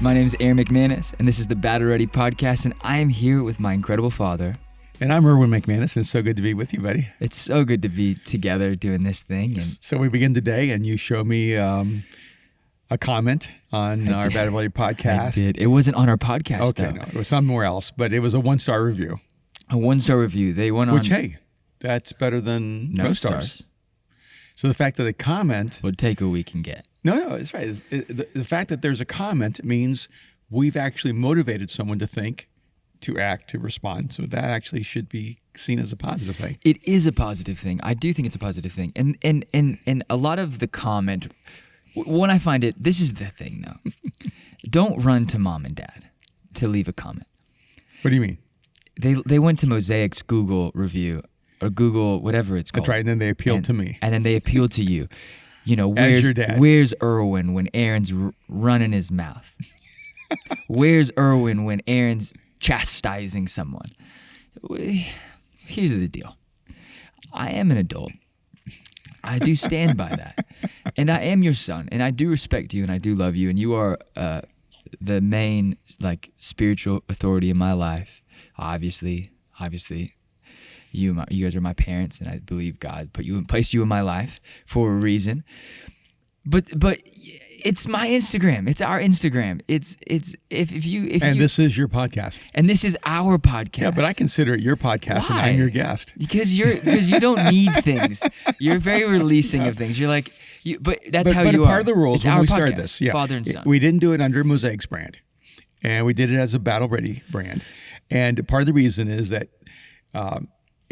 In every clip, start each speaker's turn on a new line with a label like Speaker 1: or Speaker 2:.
Speaker 1: My name is Aaron McManus, and this is the Battle Ready Podcast, and I am here with my incredible father.
Speaker 2: And I'm Erwin McManus, and it's so good to be with you, buddy.
Speaker 1: It's so good to be together doing this thing. And
Speaker 2: so we begin today, and you show me a comment on our Battle Ready Podcast.
Speaker 1: I did. It wasn't on our podcast, though.
Speaker 2: Okay, no, it was somewhere else, but it was a 1-star review.
Speaker 1: A 1-star review. They went on...
Speaker 2: Which, hey, that's better than
Speaker 1: no
Speaker 2: stars. So the fact that a comment...
Speaker 1: We'll take what we can get.
Speaker 2: No, that's right. The fact that there's a comment means we've actually motivated someone to think, to act, to respond. So that actually should be seen as a positive thing.
Speaker 1: It is a positive thing. I do think it's a positive thing. And a lot of the comment, when I find it, this is the thing though. Don't run to mom and dad to leave a comment.
Speaker 2: What do you mean?
Speaker 1: They went to Mosaic's Google review or Google, whatever it's called.
Speaker 2: That's right. And then they appealed to me.
Speaker 1: And then they appealed to you. You know,
Speaker 2: As your dad.
Speaker 1: Where's Erwin when Aaron's running his mouth? Where's Erwin when Aaron's chastising someone? Here's the deal. I am an adult. I do stand by that. And I am your son. And I do respect you and I do love you. And you are the main, spiritual authority in my life. Obviously. You guys are my parents, and I believe God placed you in my life for a reason. But it's my Instagram. It's our Instagram. It's
Speaker 2: this is your podcast.
Speaker 1: And this is our podcast.
Speaker 2: Yeah, but I consider it your podcast.
Speaker 1: Why?
Speaker 2: And I'm your guest.
Speaker 1: Because you don't need things. You're very releasing of things. You're like but that's how you are.
Speaker 2: But part of the rules
Speaker 1: it's
Speaker 2: when
Speaker 1: our
Speaker 2: we
Speaker 1: podcast,
Speaker 2: started this,
Speaker 1: Father and Son.
Speaker 2: We didn't do it under Mosaic's brand, and we did it as a Battle Ready brand. And part of the reason is that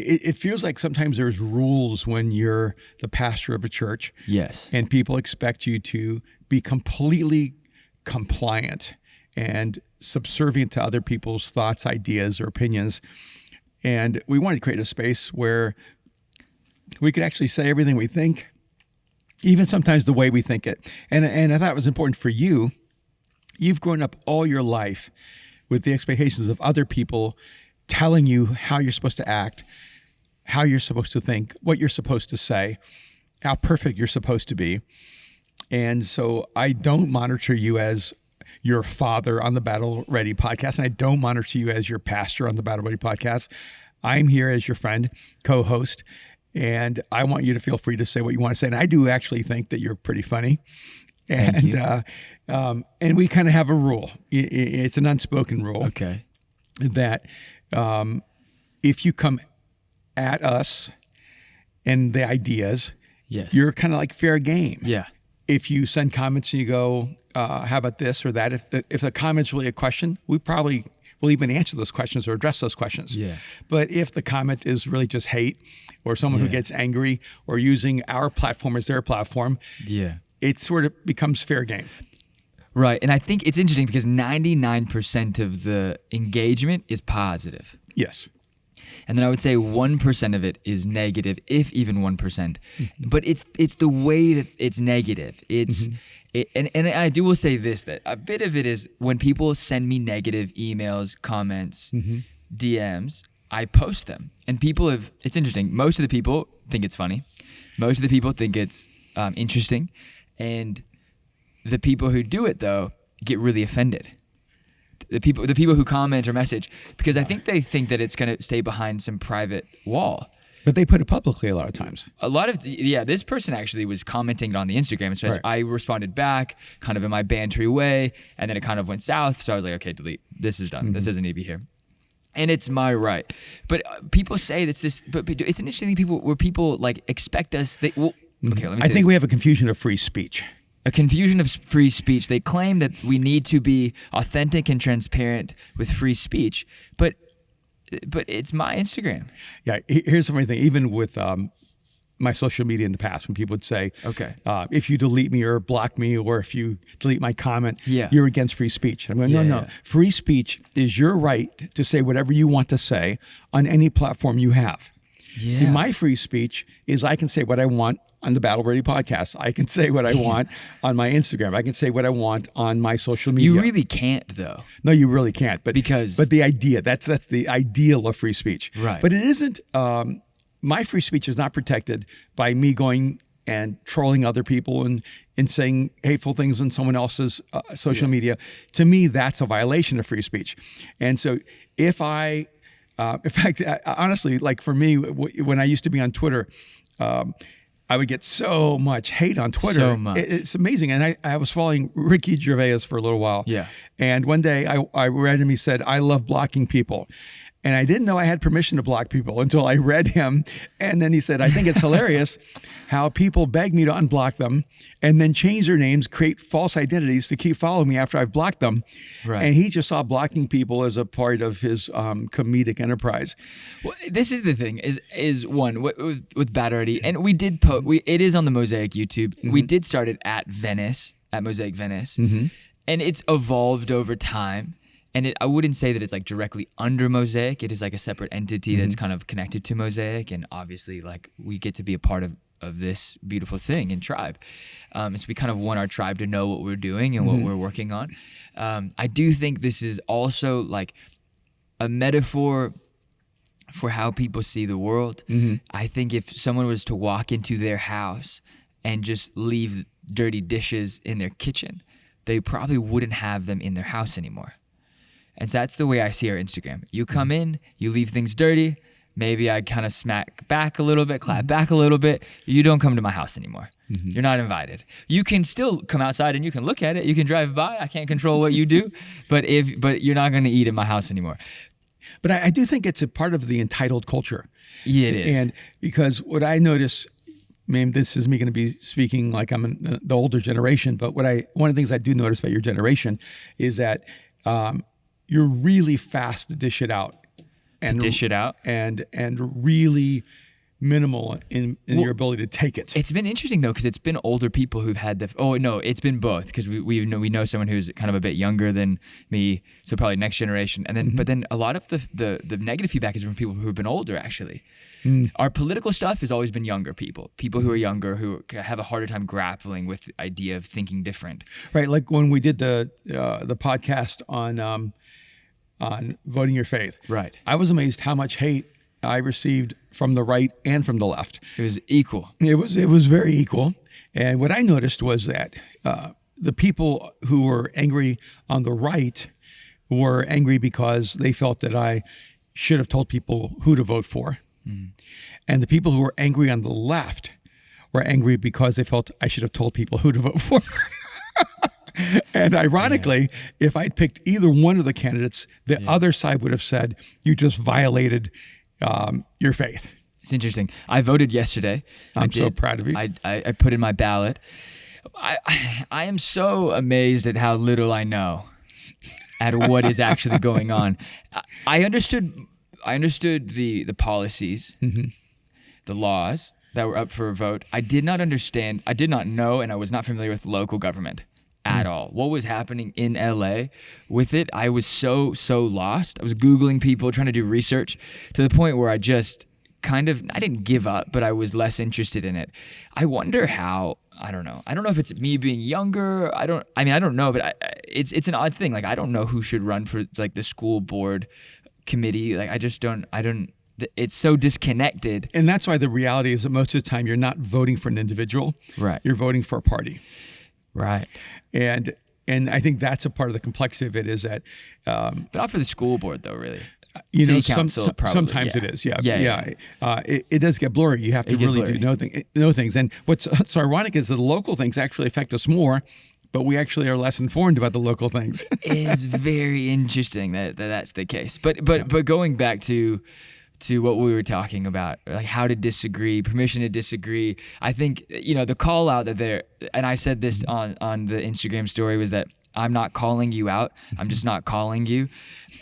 Speaker 2: it feels like sometimes there's rules when you're the pastor of a church.
Speaker 1: Yes.
Speaker 2: And people expect you to be completely compliant and subservient to other people's thoughts, ideas, or opinions. And we wanted to create a space where we could actually say everything we think, even sometimes the way we think it. And I thought it was important for you. You've grown up all your life with the expectations of other people telling you how you're supposed to act, how you're supposed to think, what you're supposed to say, how perfect you're supposed to be. And so I don't monitor you as your father on the Battle Ready Podcast, and I don't monitor you as your pastor on the Battle Ready Podcast. I'm here as your friend, co-host, and I want you to feel free to say what you want to say. And I do actually think that you're pretty funny.
Speaker 1: Thank
Speaker 2: you. And we kind of have a rule. It's an unspoken rule.
Speaker 1: Okay.
Speaker 2: That if you come at us and the ideas,
Speaker 1: yes,
Speaker 2: you're kind of like fair game.
Speaker 1: Yeah.
Speaker 2: If you send comments and you go, how about this or that? If the comment's really a question, we probably will even answer those questions or address those questions.
Speaker 1: Yeah.
Speaker 2: But if the comment is really just hate or someone who gets angry or using our platform as their platform, it sort of becomes fair game.
Speaker 1: Right. And I think it's interesting because 99% of the engagement is positive.
Speaker 2: Yes.
Speaker 1: And then I would say 1% of it is negative, if even 1%. Mm-hmm. But it's the way that it's negative. It's and I will say this, that a bit of it is when people send me negative emails, comments, DMs, I post them. And it's interesting. Most of the people think it's funny. Most of the people think it's interesting. And the people who do it, though, get really offended. The people who comment or message, because I think they think that it's going to stay behind some private wall.
Speaker 2: But they put it publicly a lot of times.
Speaker 1: This person actually was commenting on the Instagram. So I responded back kind of in my bantery way, and then it kind of went south. So I was like, okay, delete. This is done. This doesn't need to be here. And it's my right. But people say it's this, but it's an interesting thing where people like expect us. Okay, let me say
Speaker 2: I think we have a confusion of free speech.
Speaker 1: A confusion of free speech. They claim that we need to be authentic and transparent with free speech, but it's my Instagram.
Speaker 2: Yeah, here's the funny thing. Even with my social media in the past, when people would say,
Speaker 1: "Okay,
Speaker 2: if you delete me or block me, or if you delete my comment,
Speaker 1: yeah,
Speaker 2: you're against free speech." I'm going, no. Free speech is your right to say whatever you want to say on any platform you have.
Speaker 1: Yeah.
Speaker 2: See, my free speech is I can say what I want on the Battle Ready Podcast. I can say what I want on my Instagram. I can say what I want on my social media.
Speaker 1: You really can't, though.
Speaker 2: No, you really can't. But the idea, that's the ideal of free speech.
Speaker 1: Right.
Speaker 2: But it isn't. My free speech is not protected by me going and trolling other people and saying hateful things on someone else's social media, to me, that's a violation of free speech. And so if I, in fact, honestly, like for me, when I used to be on Twitter, I would get so much hate on Twitter.
Speaker 1: So much.
Speaker 2: It's amazing. And I was following Ricky Gervais for a little while.
Speaker 1: Yeah.
Speaker 2: And one day I read him, he said, "I love blocking people." And I didn't know I had permission to block people until I read him. And then he said, "I think it's hilarious how people beg me to unblock them and then change their names, create false identities to keep following me after I've blocked them."
Speaker 1: Right.
Speaker 2: And he just saw blocking people as a part of his comedic enterprise.
Speaker 1: Well, this is the thing: is one with Battery, and we did it is on the Mosaic YouTube. We did start it at Mosaic Venice, and it's evolved over time. And I wouldn't say that it's like directly under Mosaic. It is like a separate entity that's kind of connected to Mosaic. And obviously, like, we get to be a part of this beautiful thing and tribe. So we kind of want our tribe to know what we're doing and what we're working on. I do think this is also like a metaphor for how people see the world. I think if someone was to walk into their house and just leave dirty dishes in their kitchen, they probably wouldn't have them in their house anymore. And so that's the way I see our Instagram. You come in, you leave things dirty. Maybe I kind of smack back a little bit, clap back a little bit. You don't come to my house anymore. You're not invited. You can still come outside and you can look at it. You can drive by. I can't control what you do, but you're not going to eat in my house anymore.
Speaker 2: But I do think it's a part of the entitled culture.
Speaker 1: Yeah, it is.
Speaker 2: And because what I notice, maybe this is me going to be speaking like I'm in the older generation, but one of the things I do notice about your generation is that you're really fast to dish it out. And really minimal in your ability to take it.
Speaker 1: It's been interesting though, because it's been older people who've had it's been both, because we know someone who's kind of a bit younger than me, so probably next generation, and then but then a lot of the negative feedback is from people who've been older actually. Our political stuff has always been younger people who are younger, who have a harder time grappling with the idea of thinking different.
Speaker 2: Right, like when we did the podcast on voting your faith.
Speaker 1: Right.
Speaker 2: I was amazed how much hate I received from the right and from the left.
Speaker 1: It was equal.
Speaker 2: It was very equal. And what I noticed was that the people who were angry on the right were angry because they felt that I should have told people who to vote for. And the people who were angry on the left were angry because they felt I should have told people who to vote for. And ironically, if I'd picked either one of the candidates, the other side would have said, "You just violated your faith."
Speaker 1: It's interesting. I voted yesterday.
Speaker 2: I'm so proud of you.
Speaker 1: I put in my ballot. I am so amazed at how little I know at what is actually going on. I understood the policies, the laws that were up for a vote. I did not know, and I was not familiar with local government at all. What was happening in LA with it, I was so lost. I was Googling people, trying to do research, to the point where I just I didn't give up, but I was less interested in it. I wonder how, I don't know if it's me being younger. I don't know, but it's an odd thing. Like, I don't know who should run for like the school board committee. Like, it's so disconnected.
Speaker 2: And that's why the reality is that most of the time you're not voting for an individual.
Speaker 1: Right.
Speaker 2: You're voting for a party.
Speaker 1: Right.
Speaker 2: And I think that's a part of the complexity of it, is that
Speaker 1: but not for the school board though, really.
Speaker 2: City
Speaker 1: council, probably,
Speaker 2: sometimes it is. It does get blurry. You have to really know things. And what's so ironic is that the local things actually affect us more, but we actually are less informed about the local things.
Speaker 1: It's very interesting that's the case. But going back to what we were talking about, like how to disagree, permission to disagree. I think, the call out and I said this on the Instagram story, was that I'm not calling you out. I'm just not calling you.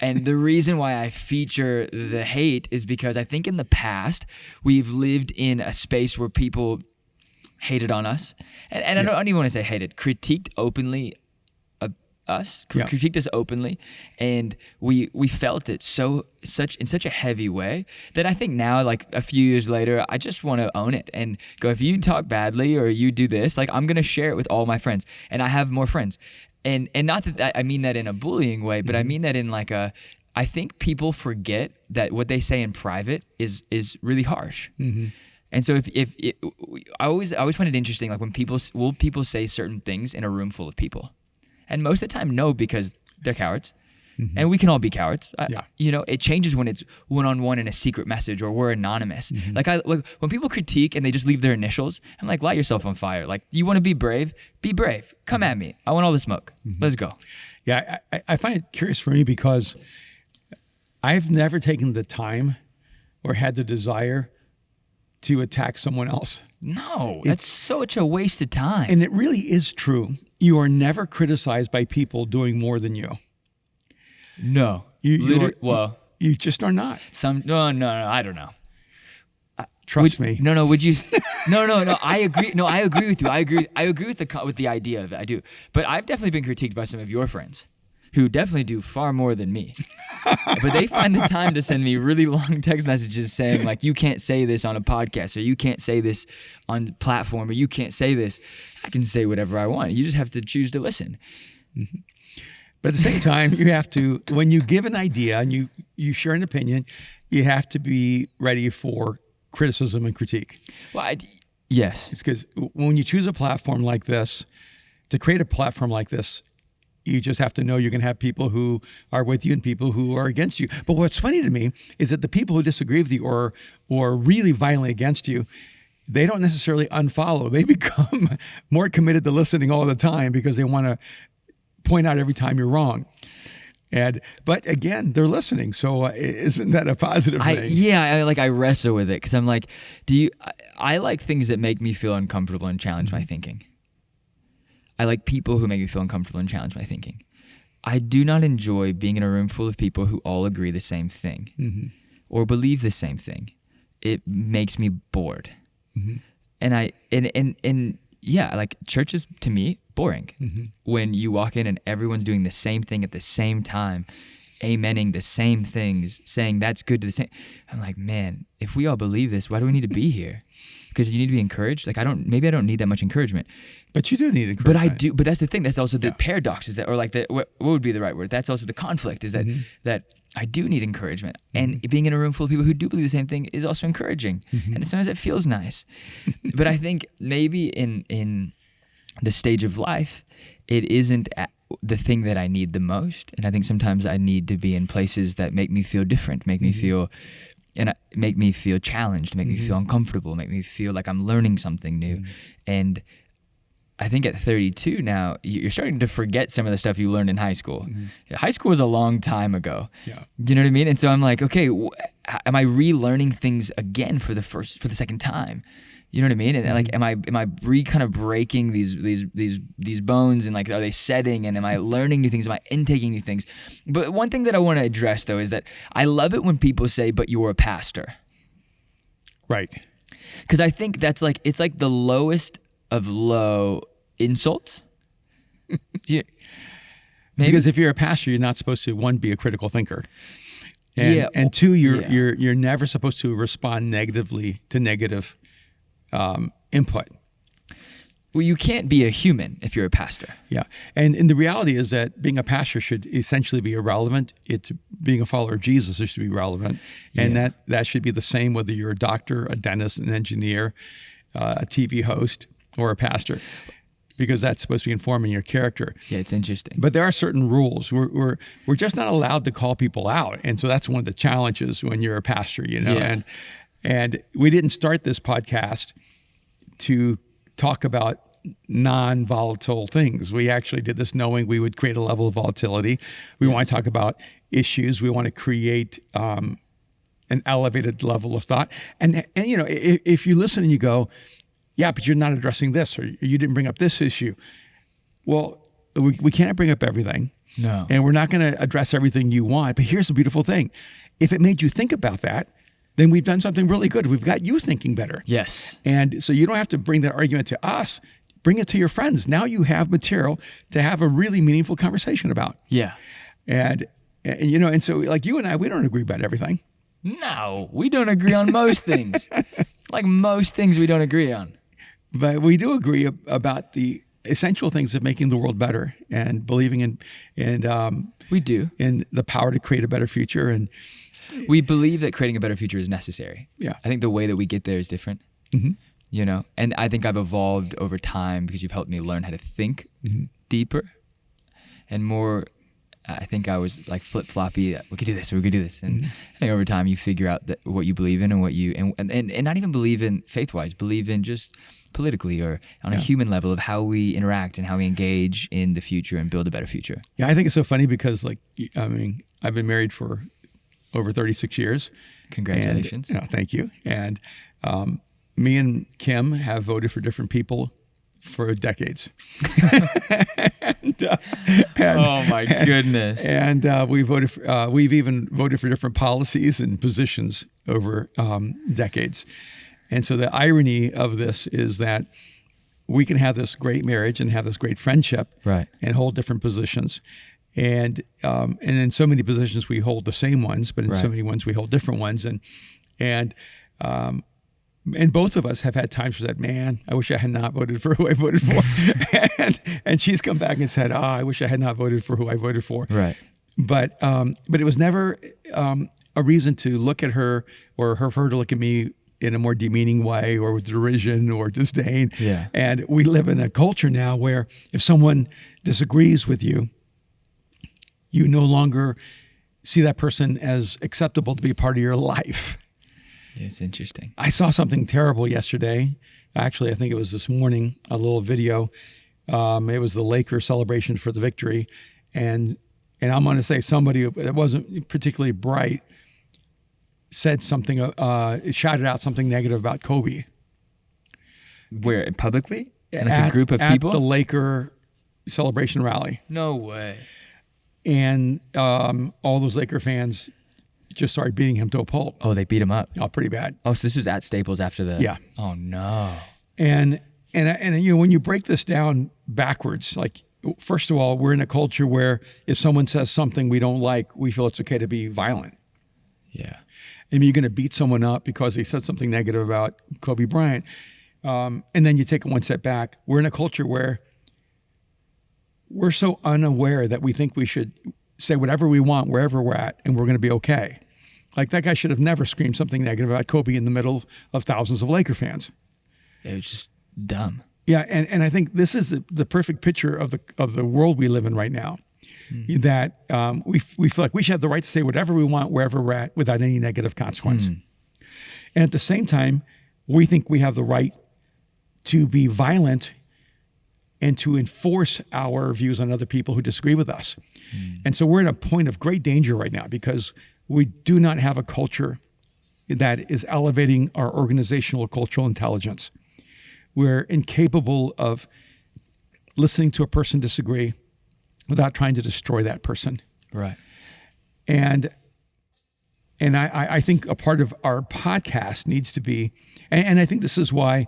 Speaker 1: And the reason why I feature the hate is because I think in the past we've lived in a space where people hated on us. And I don't even want to say hated, critiqued openly critiqued us openly, and we felt it in such a heavy way that I think now, like a few years later, I just want to own it and go, if you talk badly or you do this, like, I'm gonna share it with all my friends, and I have more friends, and not that I mean that in a bullying way, but I mean that in like I think people forget that what they say in private is really harsh. And so if I always find it interesting, like when people say certain things in a room full of people, and most of the time no, because they're cowards. And we can all be cowards. It changes when it's one-on-one in a secret message or we're anonymous. Like when people critique and they just leave their initials, I'm like, light yourself on fire. Like, you want to be brave? Be brave. Come at me. I want all the smoke. Let's go.
Speaker 2: Yeah, I find it curious for me because I've never taken the time or had the desire to attack someone else.
Speaker 1: No, that's such a waste of time.
Speaker 2: And it really is true. You are never criticized by people doing more than you.
Speaker 1: No.
Speaker 2: You just are not.
Speaker 1: No, I don't know.
Speaker 2: Trust me.
Speaker 1: No, would you? No, I agree. No, I agree with you. I agree with the idea of it. I do. But I've definitely been critiqued by some of your friends who definitely do far more than me. But they find the time to send me really long text messages saying, like, you can't say this on a podcast, or you can't say this on platform, or you can't say this. I can say whatever I want. You just have to choose to listen.
Speaker 2: But at the same time, you have to, when you give an idea and you share an opinion, you have to be ready for criticism and critique.
Speaker 1: Well, yes.
Speaker 2: It's because when you choose a platform like this, to create a platform like this, you just have to know you're going to have people who are with you and people who are against you. But what's funny to me is that the people who disagree with you or really violently against you, they don't necessarily unfollow. They become more committed to listening all the time because they want to point out every time you're wrong. But again, they're listening. So isn't that a positive thing?
Speaker 1: I wrestle with it because I'm like, I like things that make me feel uncomfortable and challenge my thinking. I like people who make me feel uncomfortable and challenge my thinking. I do not enjoy being in a room full of people who all agree the same thing or believe the same thing. It makes me bored. And like church is, to me, boring. When you walk in and everyone's doing the same thing at the same time, amening the same things, saying that's good to the same. I'm like, man, if we all believe this, why do we need to be here? Because you need to be encouraged. Like, maybe I don't need that much encouragement.
Speaker 2: But you do need encouragement.
Speaker 1: But I do. But that's the thing. That's also the paradox, is that, or like what would be the right word? That's also the conflict, is that that I do need encouragement. And being in a room full of people who do believe the same thing is also encouraging. And sometimes it feels nice. But I think maybe in the stage of life, it isn't the thing that I need the most. And I think sometimes I need to be in places that make me feel different, make me feel challenged, make me feel uncomfortable, make me feel like I'm learning something new. And I think at 32 now, you're starting to forget some of the stuff you learned in high school. High school was a long time ago. You know what I mean? And so I'm like, okay, am I relearning things again for the second time? You know what I mean? And like, am I kind of breaking these bones, and like, are they setting? And am I learning new things? Am I intaking new things? But one thing that I want to address though is that I love it when people say, "But you're a pastor."
Speaker 2: Right.
Speaker 1: Because I think that's like, it's like the lowest of low insults.
Speaker 2: Because if you're a pastor, you're not supposed to, one, be a critical thinker. And two, you're never supposed to respond negatively to negative input.
Speaker 1: Well, you can't be a human if you're a pastor.
Speaker 2: Yeah. And the reality is that being a pastor should essentially be irrelevant. It's being a follower of Jesus should be relevant. And that should be the same whether you're a doctor, a dentist, an engineer, a TV host, or a pastor, because that's supposed to be informing your character.
Speaker 1: Yeah, it's interesting.
Speaker 2: But there are certain rules. We're just not allowed to call people out. And so that's one of the challenges when you're a pastor, you know.
Speaker 1: Yeah.
Speaker 2: And we didn't start this podcast to talk about non-volatile things. We actually did this knowing we would create a level of volatility. We want to talk about issues. We want to create an elevated level of thought. And you know, if you listen and you go, yeah, but you're not addressing this, or you didn't bring up this issue. Well, we can't bring up everything.
Speaker 1: No.
Speaker 2: And we're not going to address everything you want. But here's the beautiful thing. If it made you think about that, then we've done something really good. We've got you thinking better.
Speaker 1: Yes.
Speaker 2: And so you don't have to bring that argument to us. Bring it to your friends. Now you have material to have a really meaningful conversation about.
Speaker 1: Yeah.
Speaker 2: And you know, and so like you and I, we don't agree about everything.
Speaker 1: No, we don't agree on most things. Like most things we don't agree on.
Speaker 2: But we do agree about the essential things of making the world better and believing in
Speaker 1: we do.
Speaker 2: In the power to create a better future. And
Speaker 1: we believe that creating a better future is necessary.
Speaker 2: Yeah.
Speaker 1: I think the way that we get there is different. You know, and I think I've evolved over time because you've helped me learn how to think deeper and more. I think I was like flip-floppy. We could do this, we could do this. And I think over time you figure out that what you believe in and what you, and not even believe in faith-wise, believe in just politically or on a human level of how we interact and how we engage in the future and build a better future.
Speaker 2: Yeah, I think it's so funny because like, I mean, I've been married for over 36 years.
Speaker 1: Congratulations.
Speaker 2: And, thank you. And me and Kim have voted for different people for decades.
Speaker 1: Oh my goodness!
Speaker 2: And we voted. We've even voted for different policies and positions over decades. And so the irony of this is that we can have this great marriage and have this great friendship,
Speaker 1: right,
Speaker 2: and hold different positions. And in so many positions we hold the same ones, but in so many ones we hold different ones. And both of us have had times where said, man, I wish I had not voted for who I voted for. and she's come back and said, I wish I had not voted for who I voted for.
Speaker 1: Right.
Speaker 2: But it was never a reason to look at her or her to look at me in a more demeaning way or with derision or disdain.
Speaker 1: Yeah.
Speaker 2: And we live in a culture now where if someone disagrees with you, you no longer see that person as acceptable to be a part of your life.
Speaker 1: It's interesting.
Speaker 2: I saw something terrible yesterday. Actually, I think it was this morning, a little video. It was the Lakers celebration for the victory. And I'm going to say somebody that wasn't particularly bright said something, shouted out something negative about Kobe.
Speaker 1: Where, publicly? Like a group of people?
Speaker 2: At the Laker celebration rally.
Speaker 1: No way.
Speaker 2: And all those Laker fans just started beating him to a pulp.
Speaker 1: Oh, they beat him up.
Speaker 2: Oh, pretty bad.
Speaker 1: Oh, so this was at Staples after the.
Speaker 2: Yeah.
Speaker 1: Oh no.
Speaker 2: And you know, when you break this down backwards, like first of all, we're in a culture where if someone says something we don't like, we feel it's okay to be violent.
Speaker 1: Yeah.
Speaker 2: I mean, you're going to beat someone up because they said something negative about Kobe Bryant, and then you take it one step back. We're in a culture where we're so unaware that we think we should say whatever we want wherever we're at and we're going to be okay. Like that guy should have never screamed something negative about Kobe in the middle of thousands of Laker fans.
Speaker 1: It was just dumb.
Speaker 2: Yeah, and I think this is the perfect picture of the world we live in right now. That we feel like we should have the right to say whatever we want wherever we're at without any negative consequence. And at the same time, we think we have the right to be violent and to enforce our views on other people who disagree with us. And so we're at a point of great danger right now because we do not have a culture that is elevating our organizational cultural intelligence. We're incapable of listening to a person disagree without trying to destroy that person.
Speaker 1: Right.
Speaker 2: And I think a part of our podcast needs to be, and I think this is why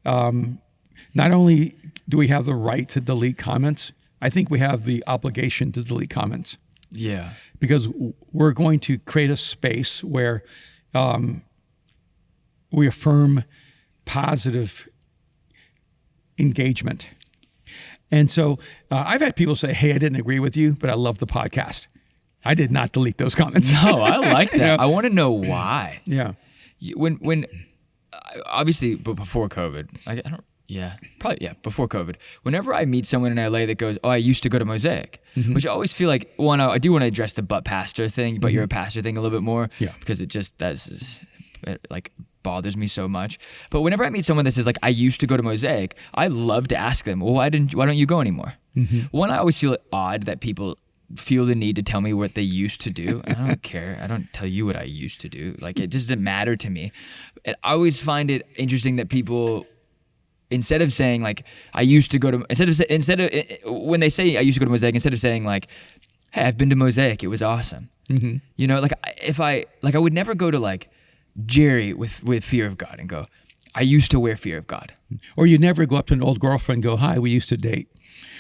Speaker 2: not only do we have the right to delete comments, I think we have the obligation to delete comments.
Speaker 1: Yeah.
Speaker 2: Because we're going to create a space where we affirm positive engagement. And so I've had people say, hey, I didn't agree with you, but I love the podcast. I did not delete those comments.
Speaker 1: No, I like that. I want to know why.
Speaker 2: Yeah.
Speaker 1: When obviously, but before COVID, before COVID, whenever I meet someone in LA that goes, oh, I used to go to Mosaic, which I always feel like, one, I do want to address the but pastor thing, but you're a pastor thing a little bit more, because it like bothers me so much. But whenever I meet someone that says like, I used to go to Mosaic, I love to ask them, well, why don't you go anymore? One, I always feel odd that people feel the need to tell me what they used to do. I don't care. I don't tell you what I used to do. Like, it just doesn't matter to me. And I always find it interesting that people, instead of saying like, I used to go to, instead of when they say I used to go to Mosaic, instead of saying like, hey, I've been to Mosaic, it was awesome. You know, like I would never go to like Jerry with fear of God and go, I used to wear fear of God.
Speaker 2: Or you'd never go up to an old girlfriend and go, hi, we used to date.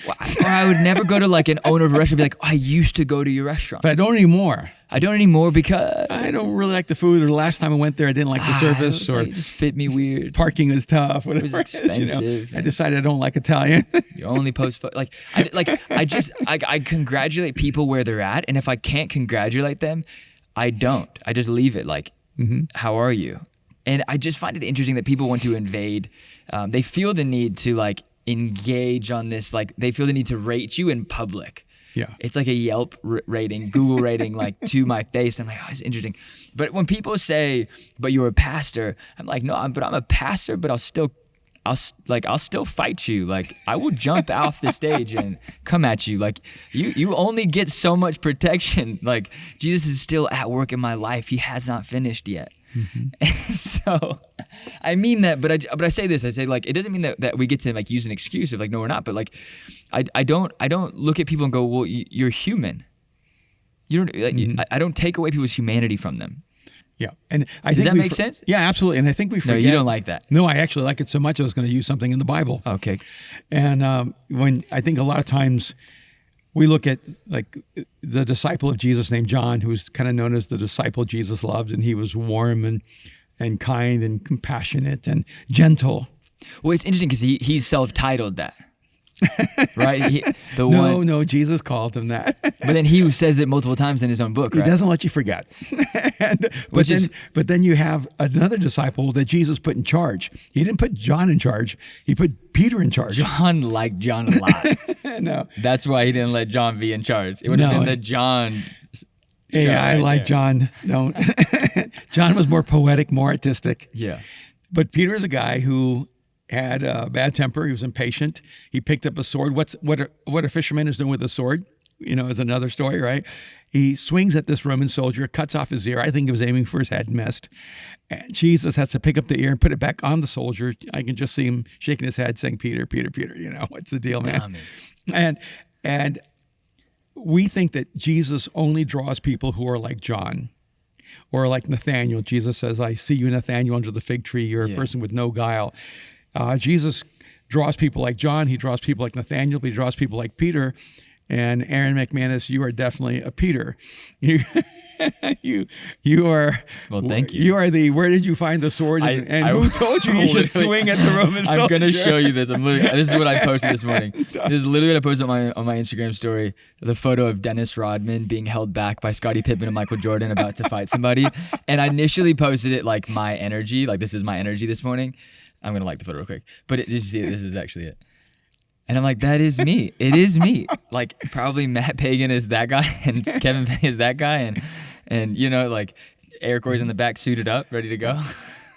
Speaker 1: Or I would never go to like an owner of a restaurant and be like, oh, I used to go to your restaurant.
Speaker 2: But I don't anymore.
Speaker 1: I don't anymore because
Speaker 2: I don't really like the food, or the last time I went there, I didn't like the service, or
Speaker 1: it just fit me weird.
Speaker 2: Parking was tough. Whatever.
Speaker 1: It was expensive.
Speaker 2: I decided I don't like Italian.
Speaker 1: You only post I congratulate people where they're at, and if I can't congratulate them, I don't. I just leave it like, how are you? And I just find it interesting that people want to invade. They feel the need to like engage on this. Like they feel the need to rate you in public.
Speaker 2: Yeah.
Speaker 1: It's like a Yelp rating, Google rating, like to my face. I'm like, oh, it's interesting. But when people say, but you're a pastor, I'm like, no, I'm a pastor, but I'll still fight you. Like I will jump off the stage and come at you. Like you only get so much protection. Like Jesus is still at work in my life. He has not finished yet. Mm-hmm. And so I mean that, but I say this, I say like, it doesn't mean that we get to like use an excuse of like, no, we're not. But like, I don't look at people and go, well, you're human. You don't like, mm-hmm. I don't take away people's humanity from them.
Speaker 2: Yeah. And
Speaker 1: Does that make sense?
Speaker 2: Yeah, absolutely. And I think we forget.
Speaker 1: No, you don't like that.
Speaker 2: No, I actually like it so much I was going to use something in the Bible.
Speaker 1: Okay.
Speaker 2: And when I think a lot of times we look at like the disciple of Jesus named John, who's kind of known as the disciple Jesus loved, and he was warm and kind and compassionate and gentle.
Speaker 1: Well, it's interesting because he's self-titled that. Right?
Speaker 2: No, Jesus called him that.
Speaker 1: But then he says it multiple times in his own book, right?
Speaker 2: He doesn't let you forget. But then you have another disciple that Jesus put in charge. He didn't put John in charge. He put Peter in charge.
Speaker 1: John liked John a lot.
Speaker 2: No.
Speaker 1: That's why he didn't let John be in charge. It would have been the John.
Speaker 2: Yeah, I like John. No. John was more poetic, more artistic.
Speaker 1: Yeah.
Speaker 2: But Peter is a guy who had a bad temper. He was impatient. He picked up a sword. What a fisherman is doing with a sword, is another story, right? He swings at this Roman soldier, cuts off his ear. I think he was aiming for his head, missed. And Jesus has to pick up the ear and put it back on the soldier. I can just see him shaking his head saying, Peter, Peter, Peter, what's the deal, man? And we think that Jesus only draws people who are like John. Or like Nathaniel. Jesus says, I see you, Nathaniel, under the fig tree. You're a person with no guile. Jesus draws people like John. He draws people like Nathaniel, but he draws people like Peter. And Aaron McManus, you are definitely a Peter. You are.
Speaker 1: Well, thank you.
Speaker 2: You are the. Where did you find the sword? And who told you should swing at the Roman soldier?
Speaker 1: I'm going to show you this. This is what I posted this morning. This is literally what I posted on my Instagram story. The photo of Dennis Rodman being held back by Scottie Pippen and Michael Jordan about to fight somebody. And I initially posted it like my energy, like this is my energy this morning. I'm going to like the photo real quick. But did you see it? This is actually it. And I'm like, that is me. It is me. Like probably Matt Pagan is that guy and Kevin Penny is that guy. And like Eric Roy's in the back suited up, ready to go.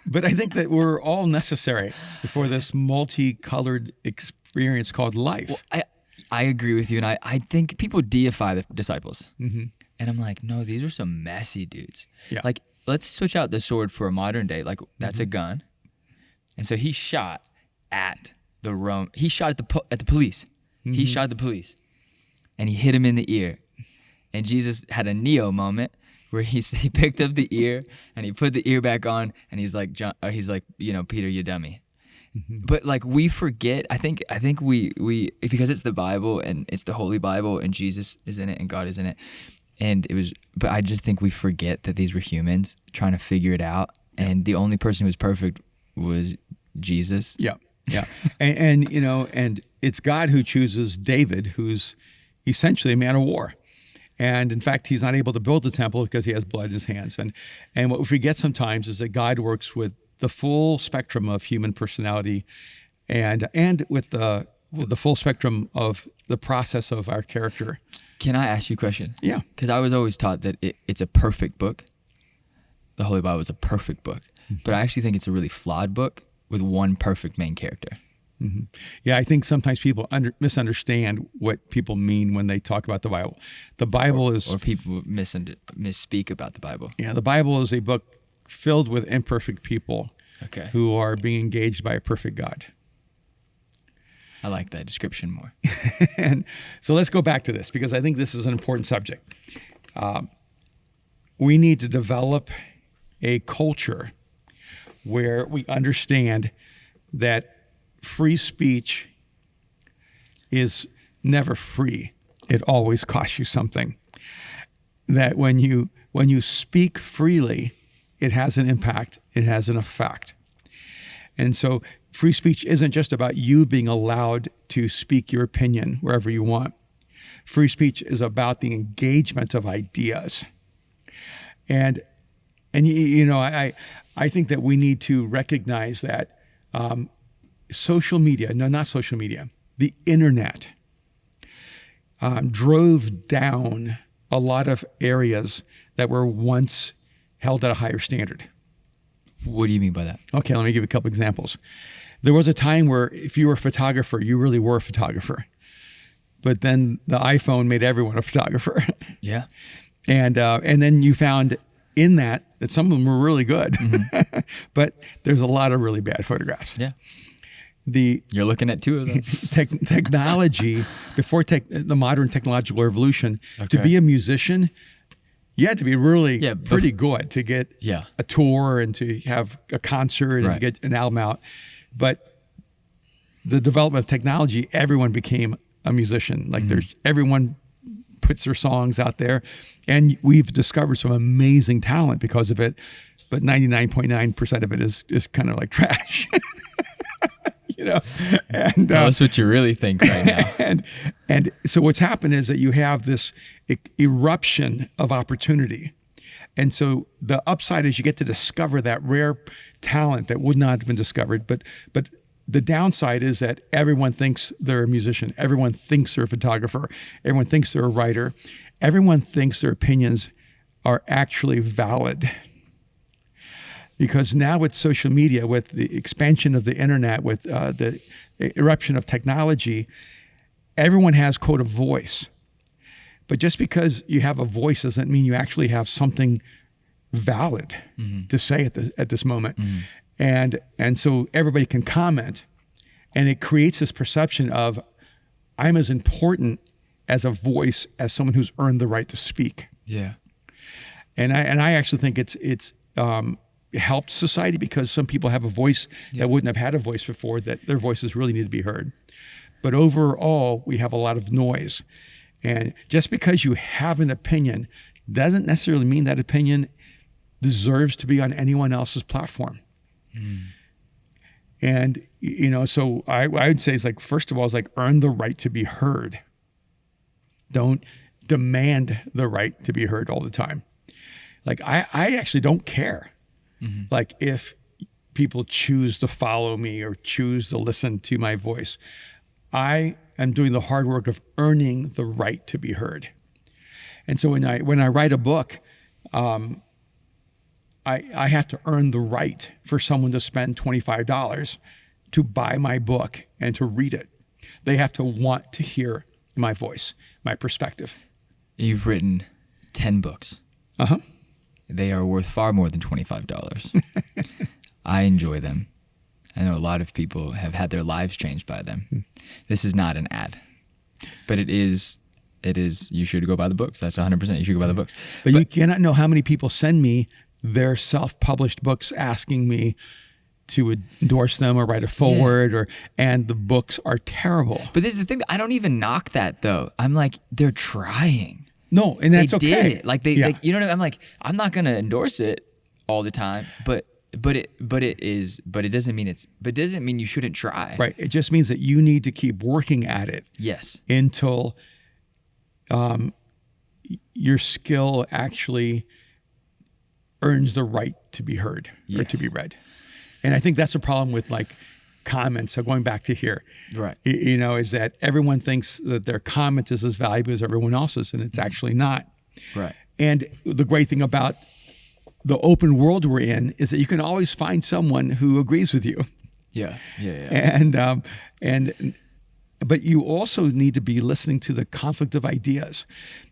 Speaker 2: But I think that we're all necessary for this multicolored experience called life.
Speaker 1: Well, I agree with you. And I think people deify the disciples.
Speaker 2: Mm-hmm.
Speaker 1: And I'm like, no, these are some messy dudes.
Speaker 2: Yeah.
Speaker 1: Like, let's switch out the sword for a modern day. Like, that's a gun. And so he shot at he shot at the police. Mm-hmm. He shot at the police. And he hit him in the ear. And Jesus had a Neo moment where he picked up the ear and he put the ear back on and he's like, Peter, you dummy. Mm-hmm. But like we forget, I think we because it's the Bible and it's the Holy Bible and Jesus is in it and God is in it. But I just think we forget that these were humans trying to figure it out. And the only person who was perfect was Jesus.
Speaker 2: Yeah. Yeah. and it's God who chooses David, who's essentially a man of war. And in fact, he's not able to build the temple because he has blood in his hands. And what we forget sometimes is that God works with the full spectrum of human personality and with the full spectrum of the process of our character.
Speaker 1: Can I ask you a question?
Speaker 2: Yeah.
Speaker 1: Because I was always taught that it's a perfect book. The Holy Bible is a perfect book. Mm-hmm. But I actually think it's a really flawed book with one perfect main character.
Speaker 2: Mm-hmm. Yeah, I think sometimes people misunderstand what people mean when they talk about the Bible. The Bible
Speaker 1: or people misspeak about the Bible.
Speaker 2: Yeah, the Bible is a book filled with imperfect people who are being engaged by a perfect God.
Speaker 1: I like that description more.
Speaker 2: And so let's go back to this because I think this is an important subject. We need to develop a culture where we understand that free speech is never free. It always costs you something. That when you speak freely, it has an impact, it has an effect. And so free speech isn't just about you being allowed to speak your opinion wherever you want. Free speech is about the engagement of ideas. And I think that we need to recognize that social media, no, not social media, the internet drove down a lot of areas that were once held at a higher standard.
Speaker 1: What do you mean by that?
Speaker 2: Okay, let me give you a couple examples. There was a time where if you were a photographer, you really were a photographer. But then the iPhone made everyone a photographer.
Speaker 1: Yeah.
Speaker 2: And then you found in that some of them were really good. Mm-hmm. But there's a lot of really bad photographs.
Speaker 1: Yeah.
Speaker 2: You're
Speaker 1: looking at two of them.
Speaker 2: Technology, before the modern technological revolution, to be a musician, you had to be really pretty good to get a tour and to have a concert and to get an album out. But the development of technology, everyone became a musician. Like everyone puts their songs out there, and we've discovered some amazing talent because of it. But 99.9% of it is kind of like trash. And
Speaker 1: tell us what you really think right now.
Speaker 2: And so what's happened is that you have this eruption of opportunity. And so the upside is you get to discover that rare talent that would not have been discovered. But the downside is that everyone thinks they're a musician. Everyone thinks they're a photographer. Everyone thinks they're a writer. Everyone thinks their opinions are actually valid. Because now with social media, with the expansion of the internet, with the eruption of technology, everyone has, quote, a voice. But just because you have a voice doesn't mean you actually have something valid to say at this moment. And so everybody can comment, and it creates this perception of I'm as important as a voice as someone who's earned the right to speak.
Speaker 1: Yeah.
Speaker 2: And I actually think it's helped society because some people have a voice that wouldn't have had a voice before, that their voices really need to be heard. But overall, we have a lot of noise. And just because you have an opinion doesn't necessarily mean that opinion deserves to be on anyone else's platform. And, so I would say it's like, first of all, it's like earn the right to be heard. Don't demand the right to be heard all the time. Like, I actually don't care. Like if people choose to follow me or choose to listen to my voice, I am doing the hard work of earning the right to be heard. And so when I write a book, I have to earn the right for someone to spend $25 to buy my book and to read it. They have to want to hear my voice, my perspective.
Speaker 1: You've written 10 books.
Speaker 2: Uh-huh.
Speaker 1: They are worth far more than $25. I enjoy them. I know a lot of people have had their lives changed by them. This is not an ad, but it is, you should go buy the books. That's 100%. You should go buy the books.
Speaker 2: But you cannot know how many people send me their self-published books asking me to endorse them or write a foreword, and the books are terrible.
Speaker 1: But this is the thing. I don't even knock that though. I'm like, they're trying.
Speaker 2: No, and that's
Speaker 1: they
Speaker 2: okay.
Speaker 1: did it. Like you know what I mean? I'm like, I'm not gonna endorse it all the time, but it doesn't mean you shouldn't try.
Speaker 2: Right. It just means that you need to keep working at it.
Speaker 1: Yes.
Speaker 2: Until your skill actually earns the right to be heard or to be read. And I think that's the problem with like comments. So going back to here,
Speaker 1: right?
Speaker 2: Is that everyone thinks that their comment is as valuable as everyone else's, and it's actually not.
Speaker 1: Right.
Speaker 2: And the great thing about the open world we're in is that you can always find someone who agrees with you.
Speaker 1: Yeah.
Speaker 2: But you also need to be listening to the conflict of ideas.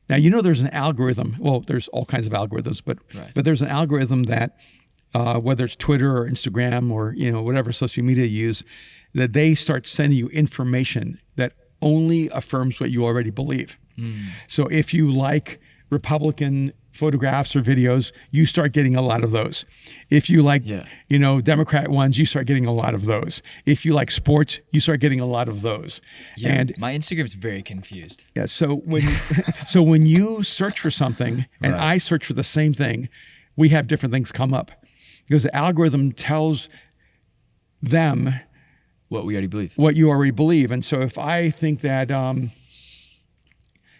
Speaker 2: Now, there's an algorithm. Well, there's all kinds of algorithms, but there's an algorithm that whether it's Twitter or Instagram or whatever social media you use, that they start sending you information that only affirms what you already believe. So if you like Republican photographs or videos, you start getting a lot of those. If you like, Democrat ones, you start getting a lot of those. If you like sports, you start getting a lot of those.
Speaker 1: Yeah,
Speaker 2: and
Speaker 1: my Instagram's very confused.
Speaker 2: Yeah. So when you search for something and I search for the same thing, we have different things come up because the algorithm tells them
Speaker 1: what we already believe.
Speaker 2: What you already believe. And so if I think that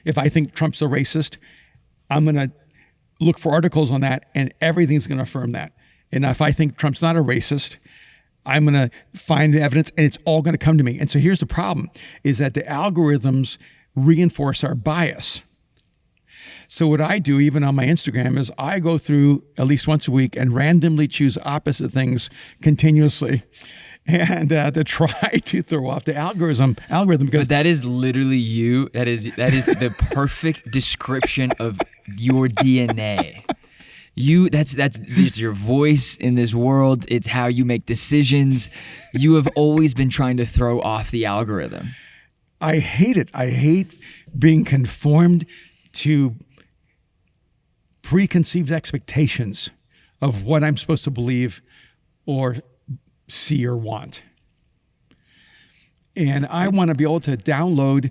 Speaker 2: if I think Trump's a racist, I'm going to look for articles on that, and everything's going to affirm that. And if I think Trump's not a racist, I'm going to find evidence and it's all going to come to me. And so here's the problem, is that the algorithms reinforce our bias. So what I do, even on my Instagram, is I go through at least once a week and randomly choose opposite things continuously, and to try to throw off the algorithm. Because
Speaker 1: But that is literally you. That is the perfect description of your DNA. That's your voice in this world. It's how you make decisions. You have always been trying to throw off the algorithm.
Speaker 2: I hate it. I hate being conformed to preconceived expectations of what I'm supposed to believe or see or want. And I want to be able to download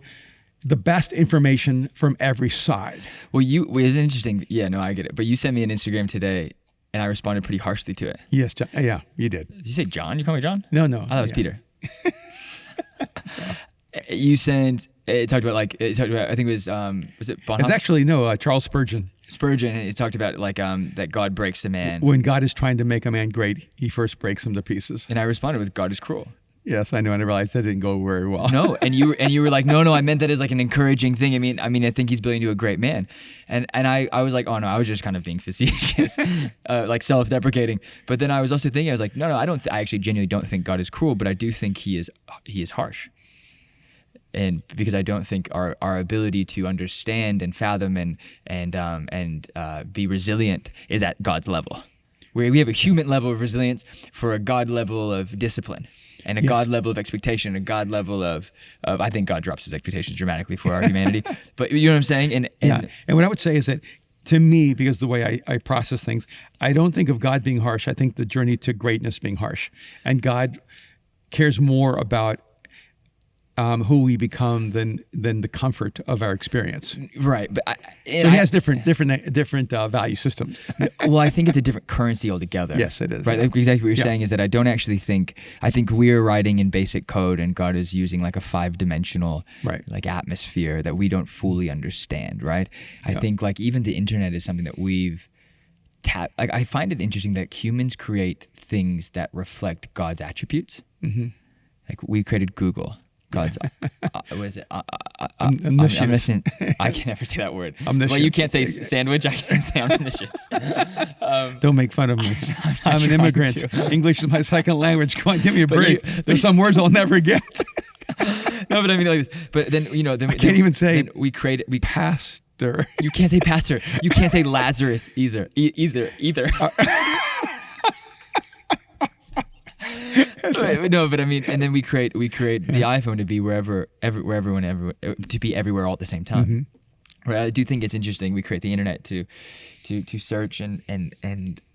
Speaker 2: the best information from every side.
Speaker 1: Well, it's interesting. Yeah, no, I get it. But you sent me an Instagram today, and I responded pretty harshly to it.
Speaker 2: Yes, John. Yeah, you did.
Speaker 1: Did you say John? You call me John?
Speaker 2: No.
Speaker 1: I thought it was Peter. You sent. It talked about. I think it was it Bonhoeffer?
Speaker 2: It's actually Charles Spurgeon.
Speaker 1: Spurgeon. It talked about that God breaks a man.
Speaker 2: When God is trying to make a man great, he first breaks him to pieces.
Speaker 1: And I responded with, God is cruel.
Speaker 2: Yes, I know, and I realized that didn't go very well.
Speaker 1: No, and you were like, no, I meant that as like an encouraging thing. I mean, I think he's building to a great man, and I was like, oh no, I was just kind of being facetious, like self-deprecating. But then I was also thinking, I was like, no, I actually genuinely don't think God is cruel, but I do think he is harsh, and because I don't think our ability to understand and fathom and be resilient is at God's level. We have a human level of resilience for a God level of discipline. And a God level of expectation, a God level of I think God drops his expectations dramatically for our humanity. But you know what I'm saying? And
Speaker 2: what I would say is that, to me, because the way I process things, I don't think of God being harsh. I think the journey to greatness being harsh. And God cares more about who we become than the comfort of our experience.
Speaker 1: Right. But
Speaker 2: so he has different value systems.
Speaker 1: Well, I think it's a different currency altogether.
Speaker 2: Yes, it is.
Speaker 1: Right. Like exactly what you're saying is that I don't actually think, I think we're writing in basic code and God is using like a 5-dimensional like atmosphere that we don't fully understand. Right. I think like even the internet is something that we've tapped. Like I find it interesting that humans create things that reflect God's attributes. Mm-hmm. Like we created Google. God's, what is it? Omniscient. I can never say that word.
Speaker 2: Omniscience.
Speaker 1: Well, you can't say sandwich. I can say omniscience.
Speaker 2: Don't make fun of me. I'm an immigrant. English is my second language. Come on, give me a break. There's some words I'll never get.
Speaker 1: No, but I mean like this. But then
Speaker 2: I can't even say.
Speaker 1: We created.
Speaker 2: Pastor.
Speaker 1: You can't say pastor. You can't say Lazarus either. Either. No, but I mean, and then we create the iPhone to be to be everywhere all at the same time. Mm-hmm. Right? I do think it's interesting. We create the internet to search and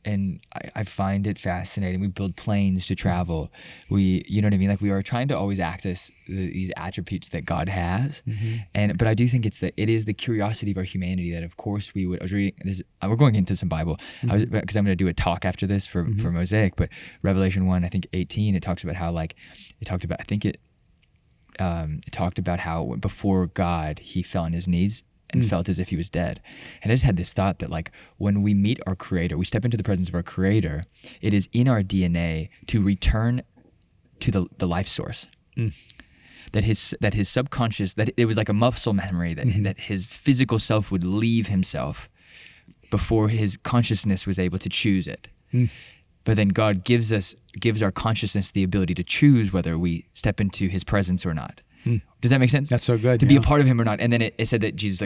Speaker 1: I find it fascinating. We build planes to travel. You know what I mean? Like we are trying to always access these attributes that God has. Mm-hmm. But I do think it is the curiosity of our humanity that, of course, I was reading this. We're going into some Bible because I'm going to do a talk after this for Mosaic. But Revelation 1, I think 18, it talks about how it talked about how before God he fell on his knees and felt as if he was dead. And I just had this thought that like when we meet our Creator, we step into the presence of our Creator, it is in our DNA to return to the life source. That his subconscious, that it was like a muscle memory that his physical self would leave himself before his consciousness was able to choose it. But then God gives our consciousness the ability to choose whether we step into his presence or not. Does that make sense?
Speaker 2: That's so good.
Speaker 1: To be a part of him or not. And then it said that Jesus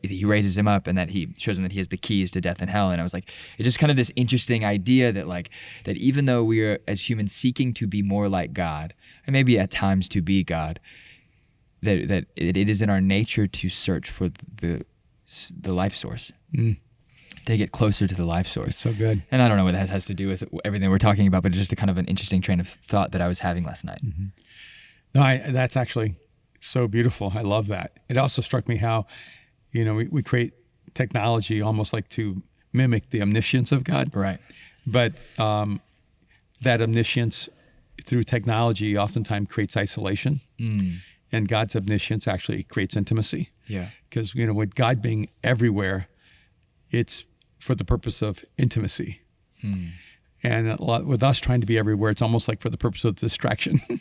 Speaker 1: he raises him up and that he shows him that he has the keys to death and hell. And I was like, it's just kind of this interesting idea that even though we are as humans seeking to be more like God, and maybe at times to be God, that it is in our nature to search for the life source. To get closer to the life source.
Speaker 2: It's so good.
Speaker 1: And I don't know what that has to do with everything we're talking about, but it's just a kind of an interesting train of thought that I was having last night.
Speaker 2: Mm-hmm. No, that's actually so beautiful. I love that. It also struck me how, we create technology almost like to mimic the omniscience of God.
Speaker 1: Right.
Speaker 2: But that omniscience through technology oftentimes creates isolation. And God's omniscience actually creates intimacy.
Speaker 1: Yeah.
Speaker 2: Because, with God being everywhere, it's for the purpose of intimacy. And a lot, with us trying to be everywhere, it's almost like for the purpose of distraction.
Speaker 1: and